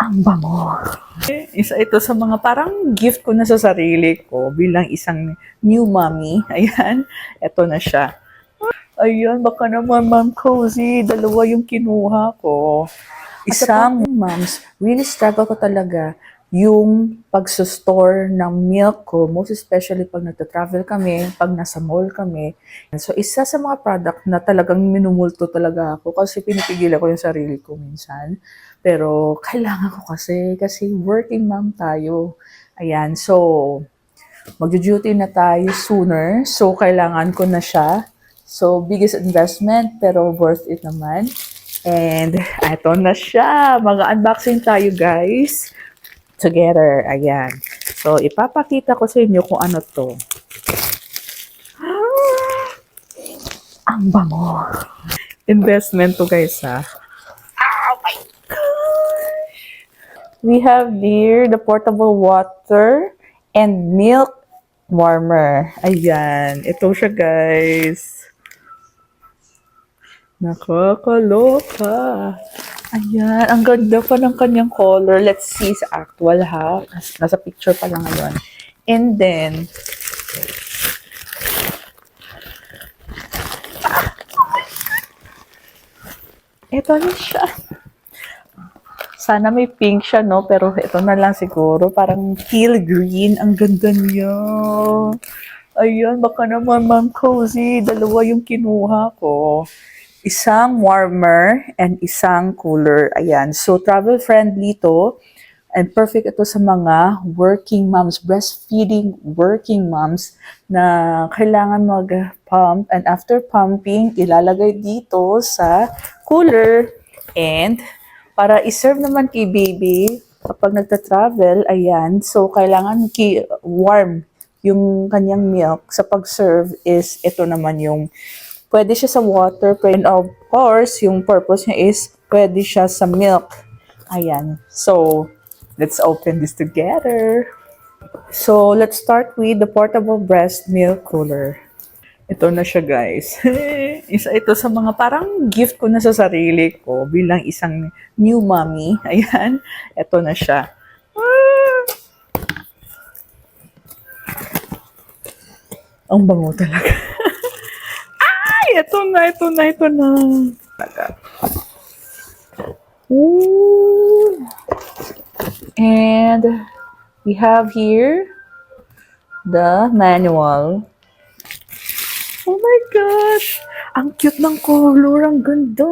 Ang bango. Isa ito sa mga parang gift ko na sa sarili ko bilang isang new mommy. Ayan, ito na siya. Ayan, baka naman Ma'am Cozy, dalawa yung kinuha ko. Isang moms, really struggle ko talaga yung pag-store ng milk ko, most especially pag nagta-travel kami, pag nasa mall kami. So, isa sa mga product na talagang minumulto talaga ako kasi pinipigilan ko yung sarili ko minsan. Pero kailangan ko kasi working mom tayo. Ayan, so magjo-duty na tayo sooner. So, kailangan ko na siya. So, biggest investment pero worth it naman. And eto na siya. Mag-unboxing tayo, guys. Together. Ayan. So, ipapakita ko sa inyo kung ano to. Ang bango. Investment to, guys, ha. Oh my gosh! We have here the portable water and milk warmer. Ayan. Ito siya, guys. Nakakaloka. Ayan. Ang ganda pa ng kanyang color. Let's see sa actual, ha. Nasa picture pa lang ngayon. And then, ito na siya. Sana may pink siya, no? Pero ito na lang siguro. Parang teal green. Ang ganda niya. Ayan, baka naman Ma'am Cozy, dalawa yung kinuha ko. Isang warmer and isang cooler. Ayan, so travel-friendly to. And perfect ito sa mga working moms, breastfeeding working moms na kailangan mag-pump. And after pumping, ilalagay dito sa cooler. And para iserve naman kay baby, kapag nagta-travel, ayan, so kailangan warm yung kanyang milk sa pag-serve is ito naman yung pwede siya sa water, and of course, yung purpose niya is pwede siya sa milk. Ayan. So, let's open this together. So, let's start with the portable breast milk cooler. Ito na siya, guys. Isa ito sa mga parang gift ko na sa sarili ko bilang isang new mommy. Ayan. Ito na siya. Ang bango talaga. Ay, ito na. Ooh. And we have here the manual. Oh my gosh! Ang cute ng color, ang ganda!